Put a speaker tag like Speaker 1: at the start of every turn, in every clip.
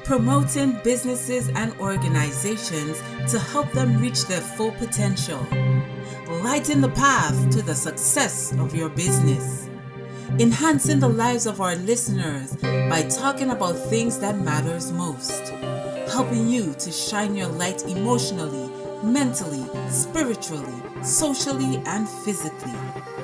Speaker 1: promoting businesses and organizations to help them reach their full potential. Lighten the path to the success of your business. Enhancing the lives of our listeners by talking about things that matters most. Helping you to shine your light emotionally, mentally, spiritually, socially, and physically.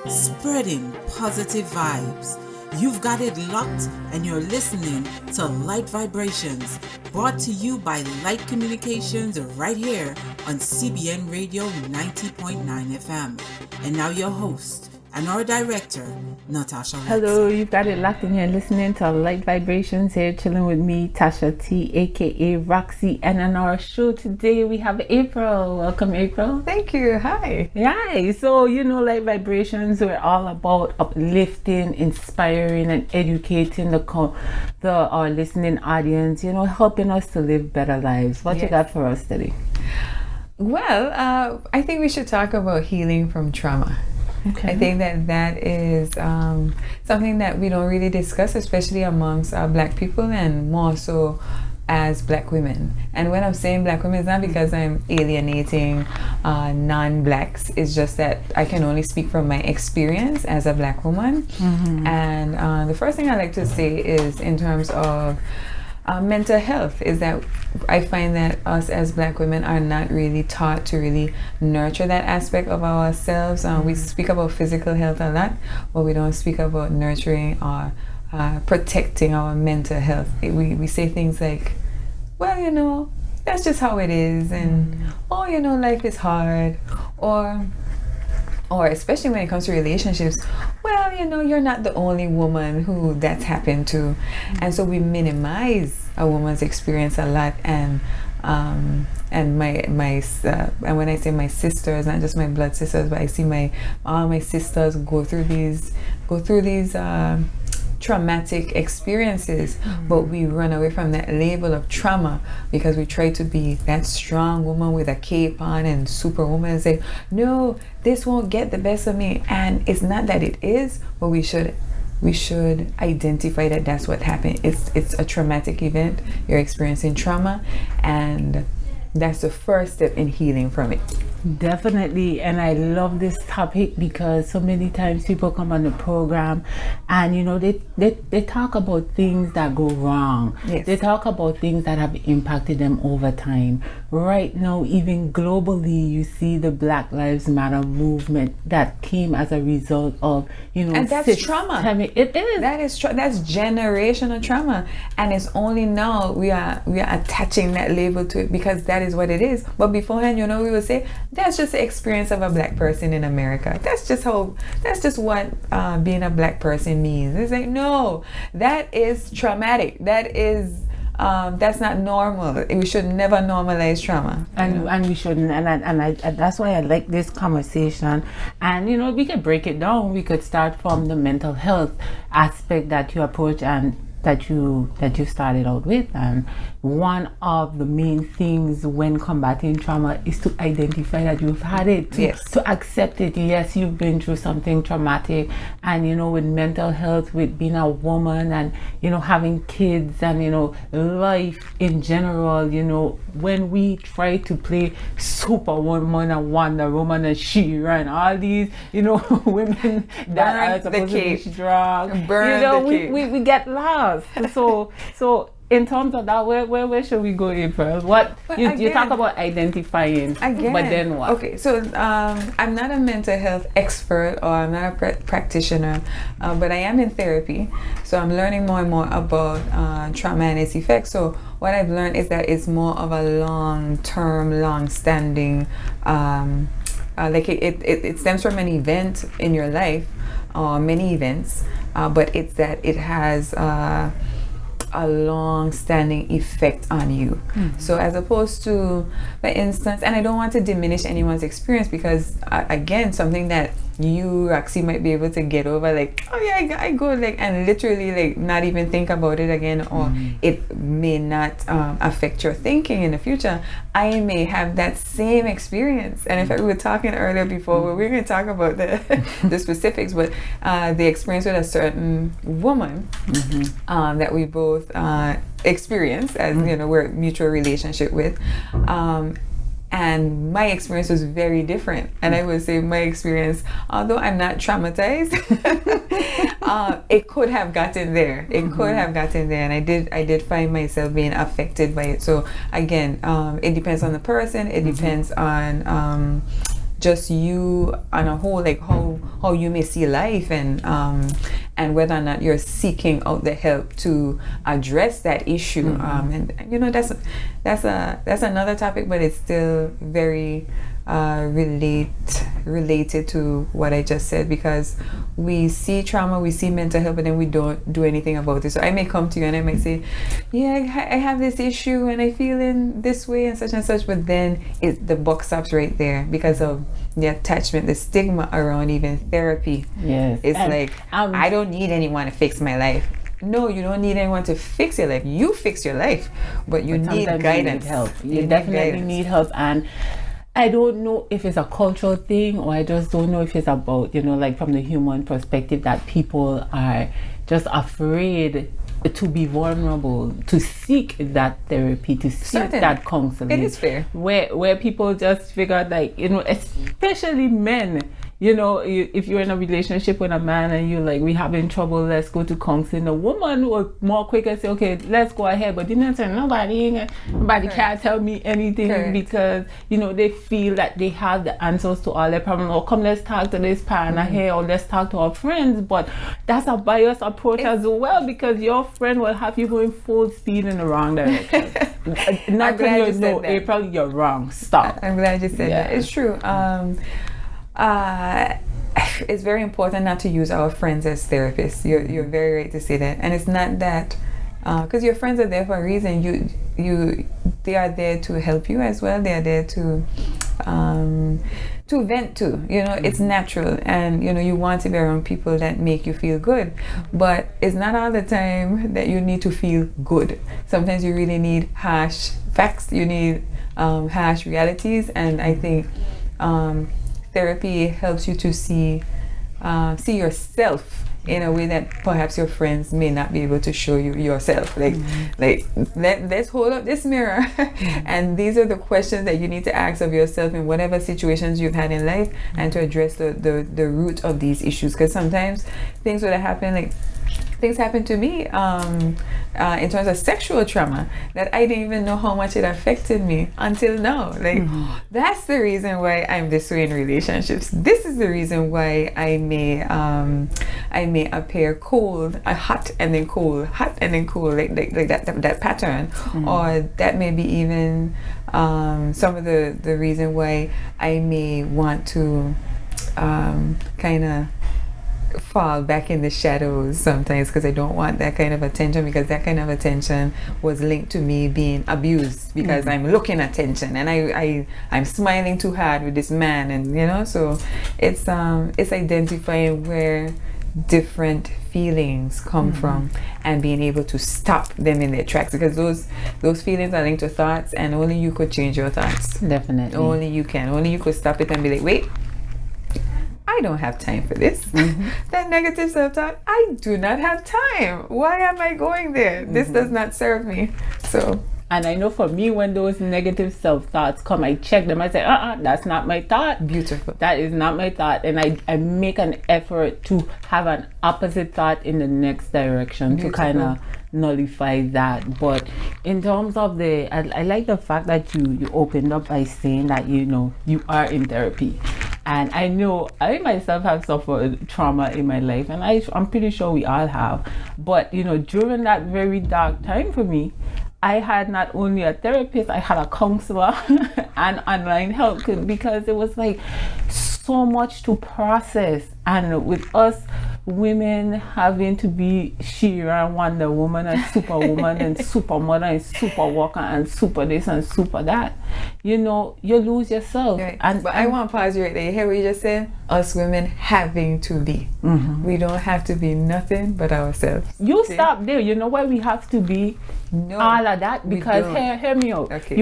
Speaker 1: Spreading positive vibes. You've got it locked and you're listening to Lyte Vibrations, brought to you by Lyte Communications right here on CBN Radio 90.9 FM. And now your host and our director, Natasha.
Speaker 2: Hello, you've got it locked and you're listening to Lyte Vibrations here, chilling with me, Tasha T, aka Roxy. And on our show today, we have April. Welcome, April.
Speaker 3: Thank you. Hi.
Speaker 2: Yeah, so Lyte Vibrations, we're all about uplifting, inspiring, and educating our listening audience, helping us to live better lives. What you got for us today?
Speaker 3: Well, I think we should talk about healing from trauma. Okay. I think that is something that we don't really discuss, especially amongst Black people and more so as Black women. And when I'm saying Black women, it's not because I'm alienating non-Blacks. It's just that I can only speak from my experience as a Black woman. Mm-hmm. And the first thing I like to say is in terms of mental health is that I find that us as Black women are not really taught to really nurture that aspect of ourselves. We speak about physical health a lot, but we don't speak about nurturing or protecting our mental health. We say things like, well, that's just how it is, and life is hard, or especially when it comes to relationships, you're not the only woman who that's happened to. And so we minimize a woman's experience a lot, and my and when I say my sisters, not just my blood sisters, but I see all my sisters go through these traumatic experiences, but we run away from that label of trauma because we try to be that strong woman with a cape on and superwoman and say, no, this won't get the best of me. And it's not that it is, but we should identify that that's what happened. It's a traumatic event. You're experiencing trauma, and that's the first step in healing from it.
Speaker 2: Definitely. And I love this topic because so many times people come on the program and they talk about things that go wrong. Yes. They talk about things that have impacted them over time. Right now, even globally, you see the Black Lives Matter movement that came as a result of
Speaker 3: and that's trauma.
Speaker 2: It is.
Speaker 3: That's generational trauma, and it's only now we are attaching that label to it because that is what it is. But beforehand, we would say that's just the experience of a Black person in America. That's just what being a Black person means. It's like, no, that is traumatic. That is that's not normal. We should never normalize trauma,
Speaker 2: and we shouldn't. And that's why I like this conversation. And we could break it down. We could start from the mental health aspect that you approach and that you started out with. And one of the main things when combating trauma is to identify that you've had it, to accept it. Yes, you've been through something traumatic, and with mental health, with being a woman, and having kids, and life in general. When we try to play Superwoman and Wonder Woman and She-Ra and all these women that are supposed to be strong, we get lost. So in terms of that, where should we go, April? What you talk about identifying again, but then what?
Speaker 3: Okay, so I'm not a mental health expert, or I'm not a practitioner, but I am in therapy, so I'm learning more and more about trauma and its effects. So what I've learned is that it's more of a long-term, long-standing, like it stems from an event in your life, or many events, but it's that it has a long-standing effect on you. Mm-hmm. So as opposed to, for instance, and I don't want to diminish anyone's experience because again, something that you actually might be able to get over, like, oh yeah, I go, like, and literally, like, not even think about it again, or it may not affect your thinking in the future. I may have that same experience. And in fact, we were talking earlier before, where we're going to talk about the specifics, but the experience with a certain woman that we both experienced, as you know, we're a mutual relationship with. And my experience was very different. And I would say my experience, although I'm not traumatized, it could have gotten there. It could have gotten there. And I did find myself being affected by it. So again, it depends on the person. It depends on just you on a whole, like how you may see life, and whether or not you're seeking out the help to address that issue. And you know, that's another topic, but it's still very related to what I just said, because we see trauma, we see mental health, but then we don't do anything about it. So I may come to you and I might say, yeah, I have this issue and I feel in this way and such, but then the buck stops right there because of the attachment, the stigma around even therapy.
Speaker 2: Yes.
Speaker 3: It's like, I don't need anyone to fix my life. No, you don't need anyone to fix your life. You fix your life, but you need guidance.
Speaker 2: You need help. You definitely need help. And I don't know if it's a cultural thing, or I just don't know if it's about, you know, like from the human perspective, that people are just afraid to be vulnerable, to seek that therapy, to seek that counseling.
Speaker 3: It is fair.
Speaker 2: Where people just figure, like, you know, especially men, you know, if you're in a relationship with a man and you're like, we having trouble, let's go to counseling. A woman will more quicker say, okay, let's go ahead. But you know, nobody can't tell me anything, because, you know, they feel that they have the answers to all their problems. Or come, let's talk to this partner here, or let's talk to our friends. But that's a biased approach as well, because your friend will have you going full speed in the wrong direction. Not that you know, April, you're wrong. Stop.
Speaker 3: I'm glad you said that. It's true. It's very important not to use our friends as therapists. You're very right to say that. And it's not that, because your friends are there for a reason. They are there to help you as well. They are there to vent to. You know, it's natural, and you know, you want to be around people that make you feel good. But it's not all the time that you need to feel good. Sometimes you really need harsh facts. You need harsh realities, and I think therapy helps you to see yourself in a way that perhaps your friends may not be able to show you yourself. Like let's hold up this mirror, and these are the questions that you need to ask of yourself in whatever situations you've had in life, and to address the root of these issues. Because sometimes things would have happened, like things happened to me in terms of sexual trauma that I didn't even know how much it affected me until now. Like, that's the reason why I'm this way in relationships. This is the reason why I may appear cold, hot and then cold, hot and then cold, like that pattern. Or that may be even some of the reason why I may want to kind of fall back in the shadows sometimes, because I don't want that kind of attention, because that kind of attention was linked to me being abused, because I'm looking attention and I'm smiling too hard with this man, and you know, so it's identifying where different feelings come from and being able to stop them in their tracks, because those feelings are linked to thoughts, and only you could change your thoughts.
Speaker 2: Definitely.
Speaker 3: Only you could stop it and be like, wait, I don't have time for this. That negative self-talk, I do not have time. Why am I going there? This does not serve me. So,
Speaker 2: and I know for me, when those negative self-thoughts come, I check them. I say, that's not my thought.
Speaker 3: Beautiful.
Speaker 2: That is not my thought. And I make an effort to have an opposite thought in the next direction. Beautiful. To kind of nullify that. But in terms of I like the fact that you opened up by saying that, you know, you are in therapy. And I know I myself have suffered trauma in my life, and I'm pretty sure we all have. But, you know, during that very dark time for me, I had not only a therapist, I had a counselor and online help, because it was like so much to process. And with us women having to be She-Ra and Wonder Woman and Superwoman and Supermother and Super Walker and Super this and Super that, you know, you lose yourself.
Speaker 3: Right.
Speaker 2: But
Speaker 3: I want to pause you right there. You hear what you just said? us women having to be. We don't have to be nothing but ourselves.
Speaker 2: You stop there. You know why we have to be all of that? Because hear me out.
Speaker 3: Okay,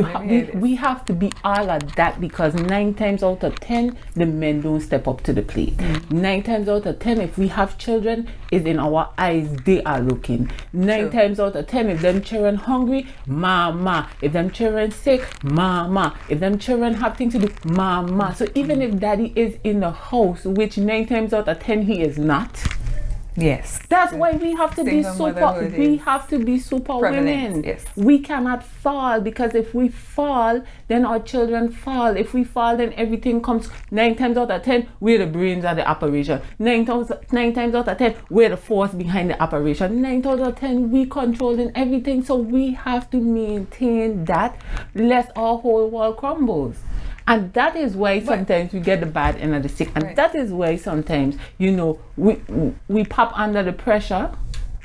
Speaker 2: we have to be all of that because 9 times out of 10 the men don't step up to the plate. 9 times out of 10 if we have children, is in our eyes they are looking. 9 times out of 10 if them children hungry, mama. If them children sick, mama. If them children have things to do, mama. So even if daddy is in the house, which 9 times out of 10 he is not.
Speaker 3: Yes.
Speaker 2: That's why we have to be super. We have to be super women.
Speaker 3: Yes.
Speaker 2: We cannot fall because if we fall, then our children fall. If we fall, then everything comes. 9 times out of 10, we're the brains of the operation. 9 times out of 10, we're the force behind the operation. 9 times out of 10, we controlling everything. So we have to maintain that, lest our whole world crumbles. And that is why sometimes we get the bad end of the stick. And that is why sometimes, you know, we pop under the pressure.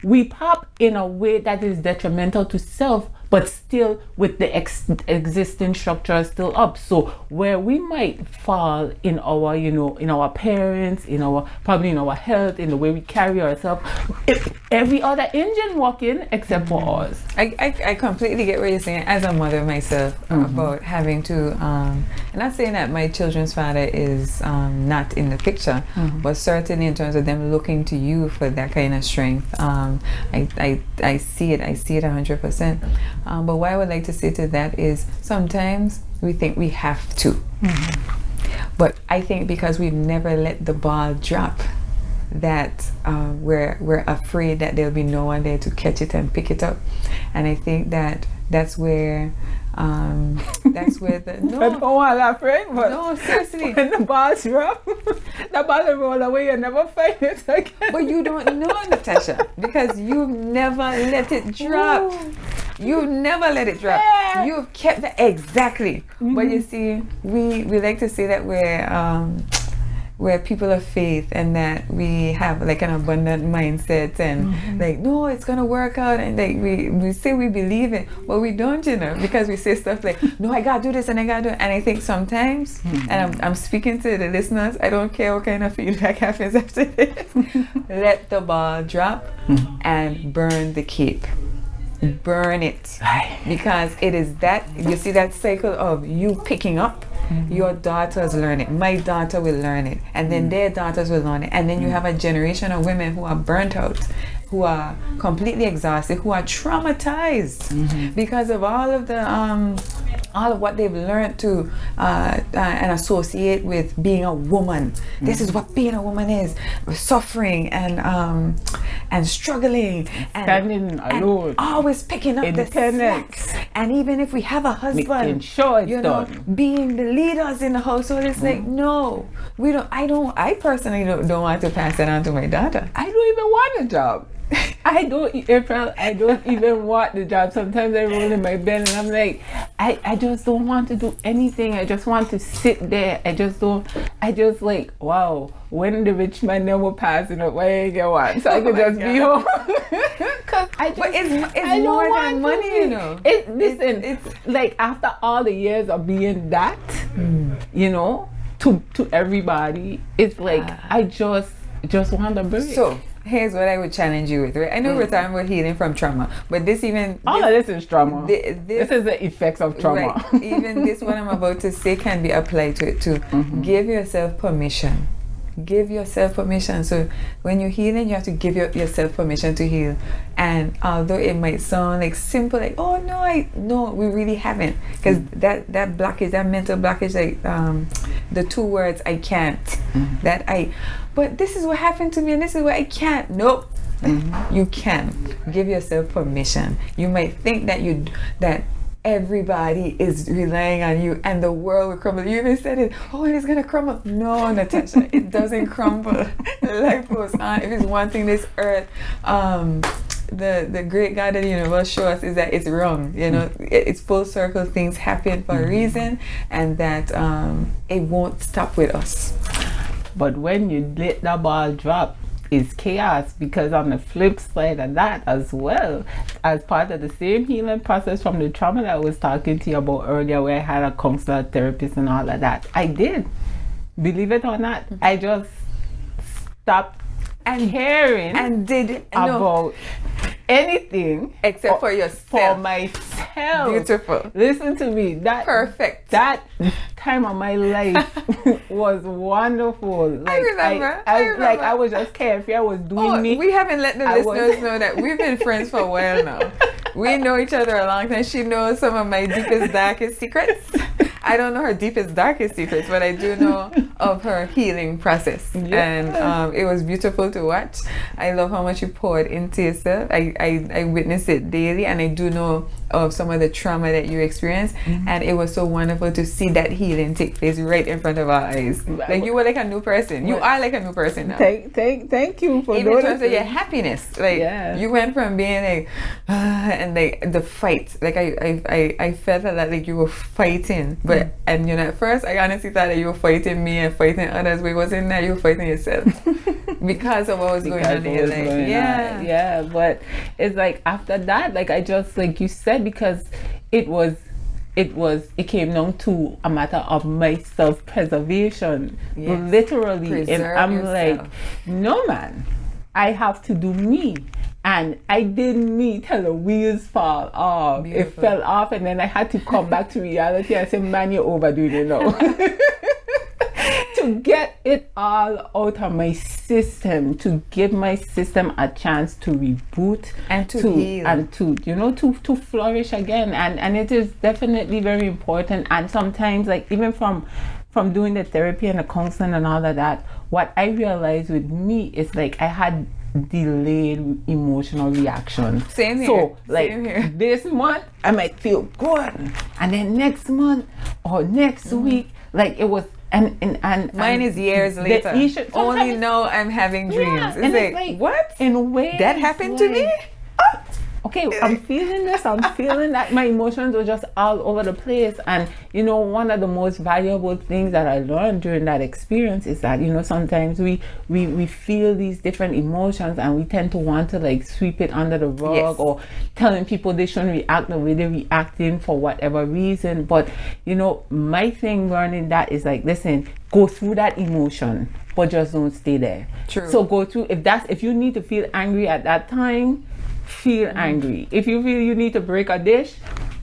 Speaker 2: We pop in a way that is detrimental to self, but still with the existing structure still up. So where we might fall in our, you know, in our parents, probably in our health, in the way we carry ourselves, every other engine working except for ours.
Speaker 3: I completely get what you're saying as a mother myself about having to, I'm not saying that my children's father is not in the picture, but certainly in terms of them looking to you for that kind of strength, I see it 100%. But what I would like to say to that is sometimes we think we have to. But I think because we've never let the ball drop, that we're afraid that there'll be no one there to catch it and pick it up. And I think that's where the no.
Speaker 2: I don't want to afraid, but
Speaker 3: no, seriously.
Speaker 2: When the ball drop, the ball will roll away and never find it again.
Speaker 3: But you don't know, Natasha, because you've never let it drop. You never let it drop. Yeah. You've kept that exactly. But you see, we like to say that we're people of faith and that we have like an abundant mindset and like, no, it's gonna work out, and like we say we believe it, but we don't, you know, because we say stuff like, no, I gotta do this and I gotta do it. And I think sometimes, and I'm speaking to the listeners, I don't care what kind of feedback happens after this, let the ball drop and burn the cape. Burn it, because it is that, you see that cycle of you picking up, your daughters learn it, my daughter will learn it, and then their daughters will learn it, and then you have a generation of women who are burnt out, who are completely exhausted, who are traumatized because of all of what they've learned to and associate with being a woman. This is what being a woman is: suffering and struggling and
Speaker 2: standing alone,
Speaker 3: and always picking up the slacks. And even if we have a husband, you know, being the leaders in the household, it's like, no, we don't. I personally don't want to pass that on to my daughter.
Speaker 2: I don't even want a job. I don't even want the job. Sometimes I roll in my bed and I'm like, I just don't want to do anything. I just want to sit there. I just like, wow, when the rich man never passing up, why ain't get one? So I could just be home.
Speaker 3: But it's more than money, you know.
Speaker 2: It's like after all the years of being that, you know, to everybody, it's like I just want to break.
Speaker 3: So here's what I would challenge you with, right? I know we're talking about healing from trauma, but
Speaker 2: all of this is trauma. This is the effects of trauma.
Speaker 3: Right. Even this, what I'm about to say, can be applied to it too. Give yourself permission. Give yourself permission. So when you're healing, you have to give yourself permission to heal. And although it might sound like simple, like, oh no, we really haven't, because that blockage, that mental blockage, like the 2 words, I can't, but this is what happened to me and this is what I can't. Nope. You can. Give yourself permission. You might think that everybody is relying on you and the world will crumble. You even said it, it's gonna crumble. No, Natasha, it doesn't crumble. Life goes on. If it's one thing this earth, the great God of the universe show us is that it's wrong. You know, it's full circle. Things happen for a reason, and that it won't stop with us.
Speaker 2: But when you let the ball drop, it's chaos, because on the flip side of that as well, as part of the same healing process from the trauma that I was talking to you about earlier, where I had a counselor, therapist and all of that, I did believe it or not, I just stopped caring
Speaker 3: and did
Speaker 2: about anything
Speaker 3: except for yourself.
Speaker 2: For myself.
Speaker 3: Beautiful.
Speaker 2: Listen to me.
Speaker 3: Perfect.
Speaker 2: That time of my life was wonderful. Like,
Speaker 3: I remember.
Speaker 2: I was just carefree. I was doing me.
Speaker 3: We haven't let the listeners know that we've been friends for a while now. We know each other a long time. She knows some of my deepest, darkest secrets. I don't know her deepest, darkest secrets, but I do know of her healing process. Yeah. And it was beautiful to watch. I love how much you poured into yourself. I witness it daily, and I do know of some of the trauma that you experienced. Mm-hmm. And it was so wonderful to see that healing take place right in front of our eyes. Like, you were like a new person. You are like a new person now.
Speaker 2: Thank you for
Speaker 3: even in terms of your happiness. Like, you went from being like, and like the fight. Like, I felt like you were fighting, but and at first I honestly thought that you were fighting me and fighting others, but it wasn't that. You were fighting yourself because of what was going on in your life.
Speaker 2: Yeah, but it's like after that, like I just, like you said, because it came down to a matter of my self-preservation. Yes. Literally. And I'm yourself. Like, no man, I have to do me. And I didn't meet till the wheels fall off. Beautiful. It fell off, and then I had to come back to reality and say, man, you're overdoing it now. To get it all out of my system, to give my system a chance to reboot
Speaker 3: and to heal
Speaker 2: and to flourish again. And it is definitely very important. And sometimes, like, even from doing the therapy and the counseling and all of that, what I realized with me is like I had delayed emotional reaction.
Speaker 3: Same here.
Speaker 2: So like this month I might feel good, and then next month or next week, like it was and
Speaker 3: mine is years later. Only know I'm having dreams.
Speaker 2: Yeah,
Speaker 3: it's like what?
Speaker 2: In a way
Speaker 3: that happened to me?
Speaker 2: Okay, I'm feeling this, I'm feeling that. My emotions were just all over the place. And one of the most valuable things that I learned during that experience is that sometimes we feel these different emotions, and we tend to want to like sweep it under the rug. Yes. Or telling people they shouldn't react the way they're reacting for whatever reason. But my thing learning that is like, listen, go through that emotion, but just don't stay there.
Speaker 3: True.
Speaker 2: So go through, if you need to feel angry at that time, feel angry. If you feel you need to break a dish,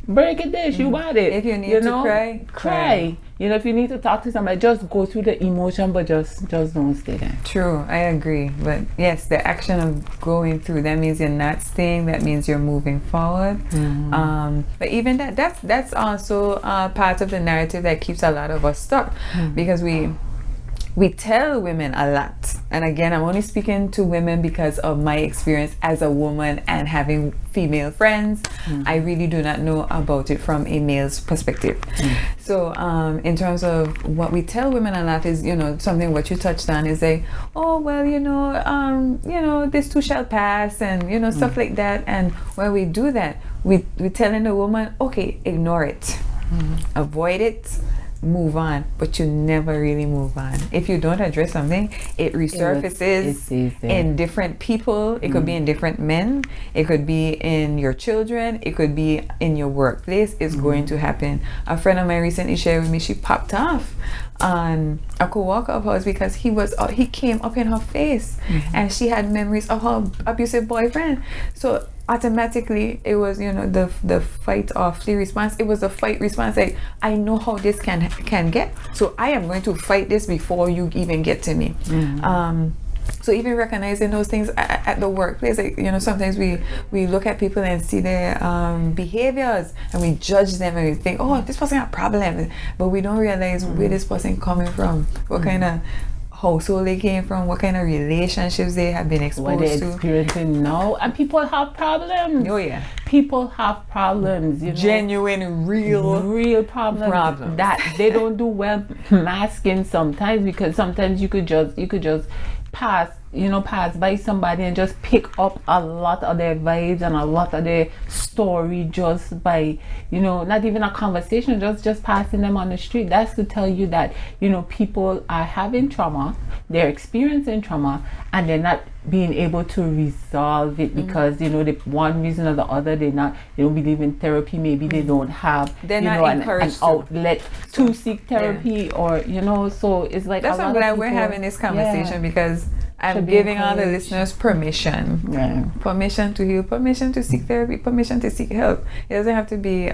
Speaker 2: break a dish. You got it.
Speaker 3: If you need to cry.
Speaker 2: If you need to talk to somebody, just go through the emotion, but just don't stay there.
Speaker 3: True, I agree. But yes, the action of going through, that means you're not staying. That means you're moving forward. Mm-hmm. But even that's also part of the narrative that keeps a lot of us stuck, because we tell women a lot. And again, I'm only speaking to women because of my experience as a woman and having female friends. I really do not know about it from a male's perspective. So in terms of what we tell women a lot is, something what you touched on is like, oh, well, this too shall pass, and, stuff like that. And when we do that, we're telling the woman, okay, ignore it, avoid it, move on, but you never really move on. If you don't address something, it resurfaces in different people. It could be in different men. It could be in your children. It could be in your workplace. It's going to happen. A friend of mine recently shared with me, she popped off on a co-worker of hers because he came up in her face, and she had memories of her abusive boyfriend. So automatically it was the fight or flee response. It was a fight response, like, I know how this can get, so I am going to fight this before you even get to me. So even recognizing those things at the workplace, like, sometimes we look at people and see their behaviors, and we judge them, and we think, oh, this person has a problem, but we don't realize where this person coming from, what kind of household they came from, what kind of relationships they have been exposed
Speaker 2: to. What they're experiencing now. And people have problems.
Speaker 3: Oh yeah.
Speaker 2: People have problems.
Speaker 3: Genuine, real problems.
Speaker 2: That they don't do well masking sometimes, because sometimes you could just pass pass by somebody and just pick up a lot of their vibes and a lot of their story just by, not even a conversation, just passing them on the street. That's to tell you that, people are having trauma, they're experiencing trauma, and they're not being able to resolve it because the one reason or the other they don't believe in therapy, maybe they don't have an outlet to seek therapy, or so it's like
Speaker 3: that's why I'm glad we're having this conversation, because I'm giving all the listeners permission to heal, permission to seek therapy, permission to seek help. It doesn't have to be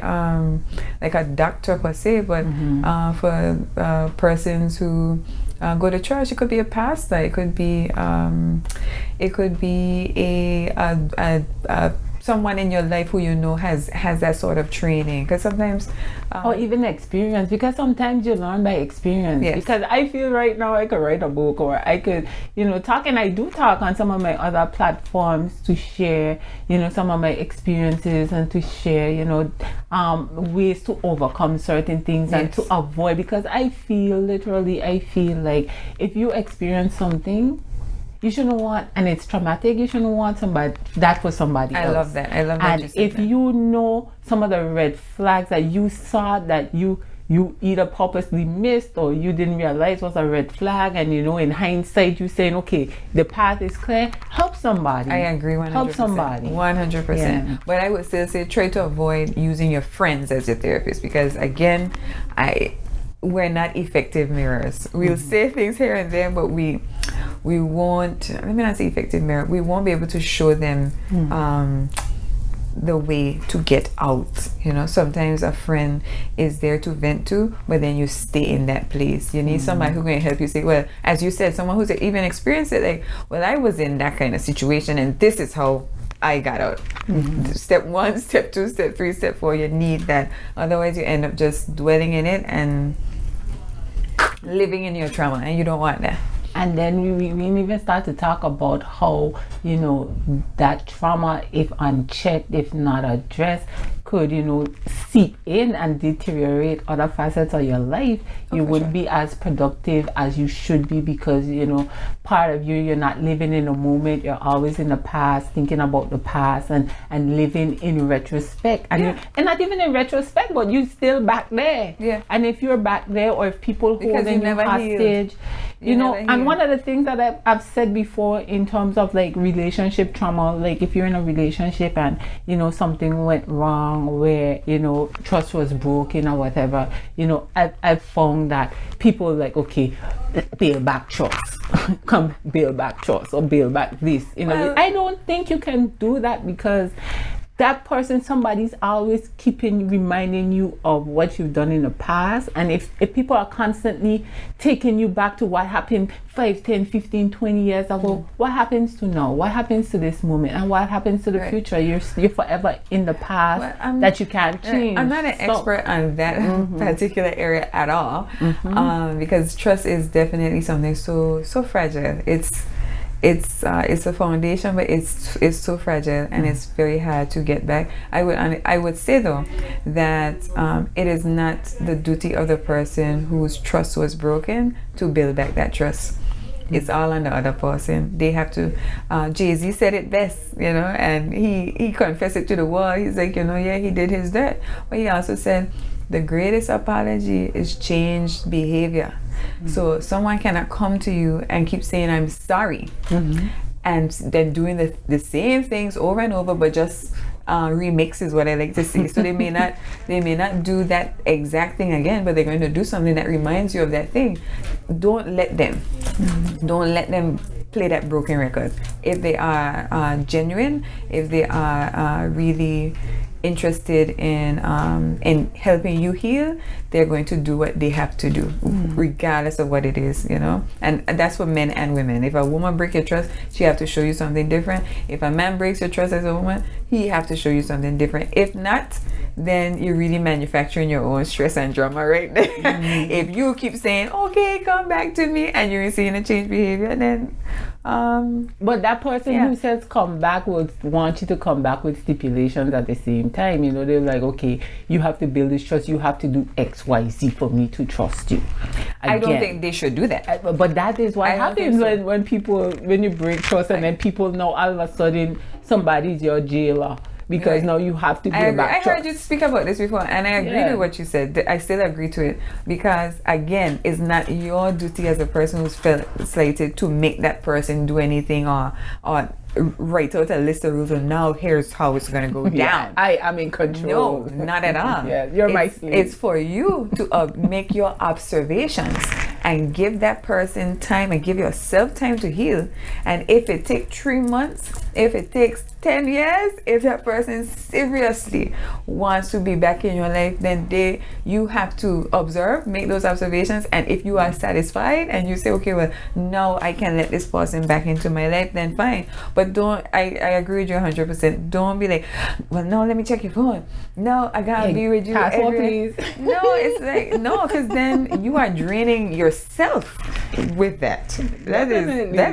Speaker 3: like a doctor per se, but for persons who go to church, it could be a pastor, it could be a someone in your life who has that sort of training, because sometimes
Speaker 2: or even experience, because sometimes you learn by experience. Because I feel right now I could write a book, or I could talk, and I do talk on some of my other platforms to share some of my experiences and to share ways to overcome certain things and to avoid, because I feel like if you experience something you shouldn't want, and it's traumatic, you shouldn't want that for somebody else.
Speaker 3: I love that.
Speaker 2: And if you know some of the red flags that you saw that you either purposely missed or you didn't realize was a red flag, and in hindsight you're saying, okay, the path is clear, help somebody.
Speaker 3: I agree 100%.
Speaker 2: Help somebody.
Speaker 3: 100%. Yeah. But I would still say try to avoid using your friends as your therapist, because again, we're not effective mirrors. We'll say things here and there, but we won't, let me not say effective mirror, we won't be able to show them the way to get out. Sometimes a friend is there to vent to, but then you stay in that place. You need somebody who's going to help you say, well, as you said, someone who's even experienced it, like, well, I was in that kind of situation and this is how I got out. Step 1, step 2, step 3, step 4, you need that. Otherwise you end up just dwelling in it and living in your trauma, and you don't want that.
Speaker 2: And then we even start to talk about how, that trauma, if unchecked, if not addressed, could, seep in and deteriorate other facets of your life. You wouldn't be as productive as you should be, because, part of you're not living in the moment. You're always in the past, thinking about the past and living in retrospect. And not even in retrospect, but you're still back there.
Speaker 3: Yeah.
Speaker 2: And if you're back there, or if people holding you hostage, and one of the things that I've said before in terms of like relationship trauma, like if you're in a relationship and something went wrong where trust was broken or whatever, I've found that people like, okay, build back trust, come build back trust, or build back this. I don't think you can do that, because that person, somebody's always reminding you of what you've done in the past. And if people are constantly taking you back to what happened 5, 10, 15, 20 years ago, what happens to now? What happens to this moment? And what happens to the future? You're forever in the past that you can't change.
Speaker 3: I'm not an expert on that particular area at all, because trust is definitely something so fragile. It's a foundation, but it's so fragile, and it's very hard to get back. I would say though that it is not the duty of the person whose trust was broken to build back that trust. It's all on the other person. They have to. Jay-Z said it best, and he confessed it to the world. He's like, he did his dirt, but he also said the greatest apology is changed behavior. So someone cannot come to you and keep saying I'm sorry, and then doing the same things over and over, but just remix is what I like to say. So they may not do that exact thing again, but they're going to do something that reminds you of that thing. Don't let them play that broken record. If they are genuine, if they are really interested in helping you heal, they're going to do what they have to do, regardless of what it is, and that's for men and women. If a woman breaks your trust, she have to show you something different. If a man breaks your trust as a woman, he have to show you something different. If not, then you're really manufacturing your own stress and drama right there. If you keep saying, okay, come back to me, and you're seeing a change behavior, then
Speaker 2: but that person who says come back would want you to come back with stipulations at the same time. You know, they're like, okay, you have to build this trust, you have to do XYZ for me to trust you. Again,
Speaker 3: I don't think they should do that.
Speaker 2: But that is what happens when you break trust, and then people know all of a sudden somebody's your jailer. Because now you have to build back trust.
Speaker 3: I heard you speak about this before, and I agree with what you said. I still agree to it, because again, it's not your duty as a person who's felt slighted to make that person do anything or write out a list of rules, and now here's how it's going to go down.
Speaker 2: I am in control.
Speaker 3: No, not at all.
Speaker 2: You're my slave.
Speaker 3: It's for you to make your observations and give that person time and give yourself time to heal. And if it takes 3 months, if it takes 10 years, if that person seriously wants to be back in your life, then you have to observe, make those observations, and if you are satisfied and you say, okay, well, now I can let this person back into my life, then fine. But I agree with you 100%. Don't be like, well, no, let me check your phone. No, I gotta be with you
Speaker 2: please.
Speaker 3: No, it's like, no, because then you are draining yourself with that. That's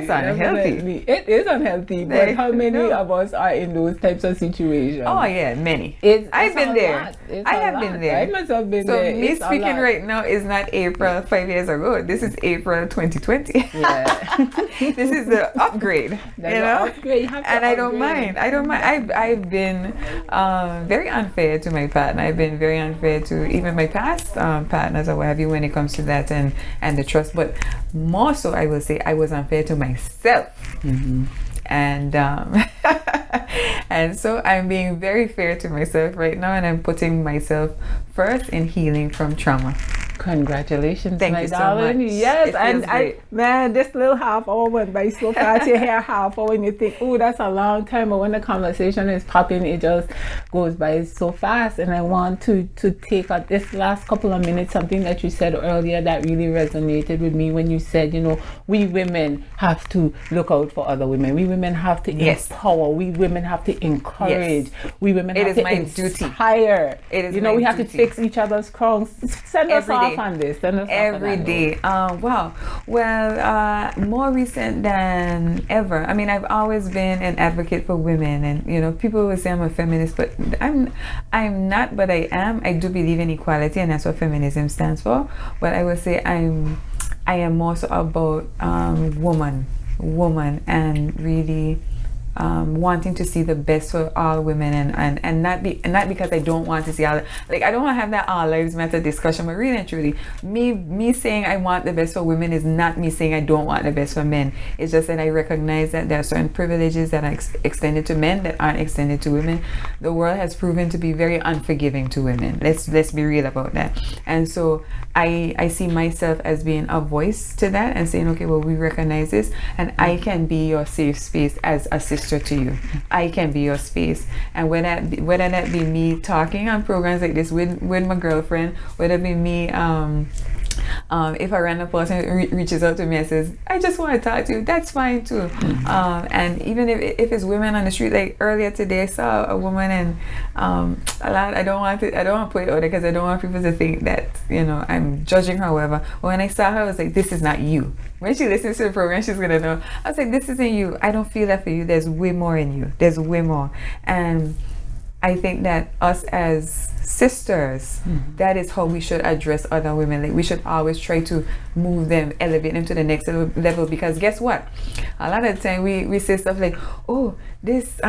Speaker 3: unhealthy.
Speaker 2: Definitely. It is unhealthy, but how many of us are in those types of situations?
Speaker 3: Oh yeah, many.
Speaker 2: I've
Speaker 3: been there. I have been there.
Speaker 2: I must have been there.
Speaker 3: So me speaking right now is not April 5 years ago. This is April 2020.
Speaker 2: Yeah.
Speaker 3: This is the upgrade.
Speaker 2: Upgrade.
Speaker 3: And I don't mind. I've been very unfair to my partner. I've been very unfair to even my past partners or what have you when it comes to that and the trust. But more so, I will say I was unfair to myself. And and so I'm being very fair to myself right now, and I'm putting myself first in healing from trauma.
Speaker 2: Congratulations,
Speaker 3: Thank
Speaker 2: my
Speaker 3: you
Speaker 2: darling.
Speaker 3: so much.
Speaker 2: Yes, and this little half hour went by so fast. You hear half hour and you think, oh, that's a long time. But when the conversation is popping, it just goes by so fast. And I want to take out this last couple of minutes, something that you said earlier that really resonated with me when you said, we women have to look out for other women. We women have to empower. We women have to encourage. We women have to inspire.
Speaker 3: It is
Speaker 2: we have to fix each other's crowns. Send us off on this.
Speaker 3: Every day. Wow. Well, more recent than ever. I mean, I've always been an advocate for women, and people will say I'm a feminist, but I'm not. But I am. I do believe in equality, and that's what feminism stands for. But I will say I am more so about woman, and really wanting to see the best for all women, and not because I don't want to see all, I don't want to have that all lives matter discussion, but really and truly, me saying I want the best for women is not me saying I don't want the best for men. It's just that I recognize that there are certain privileges that are extended to men that aren't extended to women. The world has proven to be very unforgiving to women. Let's be real about that. And so I see myself as being a voice to that and saying, okay, well, we recognize this, and I can be your safe space as a sister to you. I can be your space. And whether that be me talking on programs like this with my girlfriend, whether it be me if a random person reaches out to me and says, I just want to talk to you, that's fine too. And even if it's women on the street, like earlier today I saw a woman, and I don't want to put it out there because I don't want people to think that I'm judging her, however. But when I saw her, I was like, this is not you. When she listens to the program, she's gonna know. I was like, this isn't you. I don't feel that for you. There's way more in you. There's way more. And I think that us as sisters, that is how we should address other women. We should always try to move them, elevate them to the next level, because guess what? A lot of the time we say stuff like, oh, this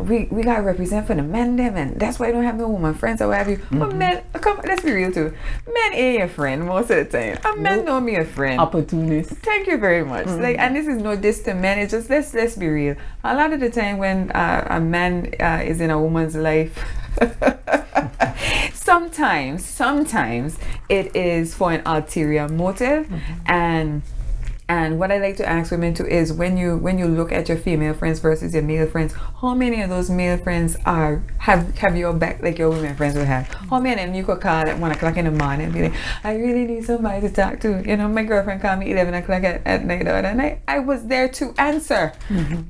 Speaker 3: we gotta represent for the men them, and that's why I don't have no woman friends or what have you. But men, come, let's be real too. Men ain't your friend most of the time. A man know me a friend.
Speaker 2: Opportunist.
Speaker 3: Thank you very much. And this is no diss to men. It's just let's be real. A lot of the time when a man is in a woman's life, sometimes it is for an ulterior motive, and And what I like to ask women too is when you look at your female friends versus your male friends, how many of those male friends have your back like your women friends would have? How many of them you could call at 1 o'clock in the morning and be like, I really need somebody to talk to. You know, my girlfriend called me 11 o'clock at night the other night. I was there to answer.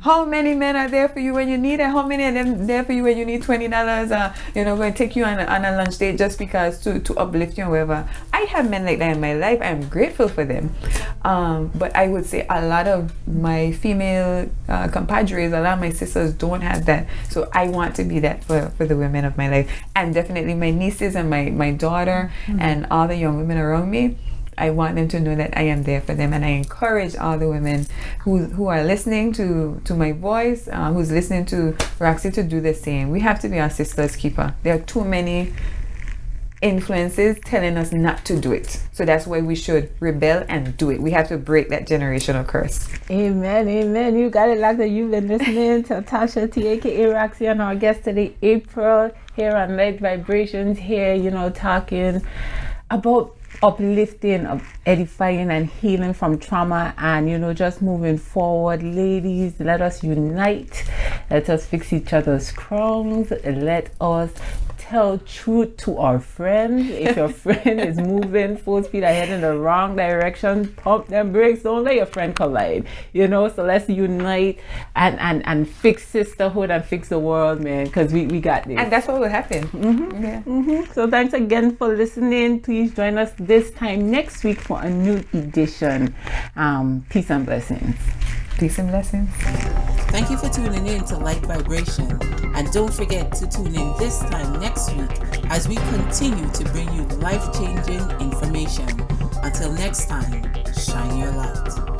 Speaker 3: How many men are there for you when you need it? How many of them there for you when you need $20? You know, going to take you on a lunch date just because to uplift you or whatever. I have men like that in my life. I'm grateful for them. But I would say a lot of my female compadres, a lot of my sisters don't have that. So I want to be that for the women of my life. And definitely my nieces and my daughter and all the young women around me, I want them to know that I am there for them. And I encourage all the women who are listening to my voice, who's listening to Roxy, to do the same. We have to be our sister's keeper. There are too many influences telling us not to do it. So that's why we should rebel and do it. We have to break that generational curse.
Speaker 2: Amen, amen. You got it, Lacta. You've been listening to Tasha T, aka Roxy, and our guest today, April, here on Lyte Vibrations, here, you know, talking about uplifting, edifying, and healing from trauma, and, you know, just moving forward. Ladies, let us unite. Let us fix each other's crowns. Let us tell truth to our friends. If your friend is moving full speed ahead in the wrong direction, pump them brakes. Don't let your friend collide. You know, so let's unite and fix sisterhood and fix the world, man, because we got this.
Speaker 3: And that's what will happen.
Speaker 2: So thanks again for listening. Please join us this time next week for a new edition. Peace and blessings.
Speaker 3: Peace and blessings.
Speaker 1: Thank you for tuning in to Lyte Vibration, and don't forget to tune in this time next week as we continue to bring you life-changing information. Until next time, shine your light.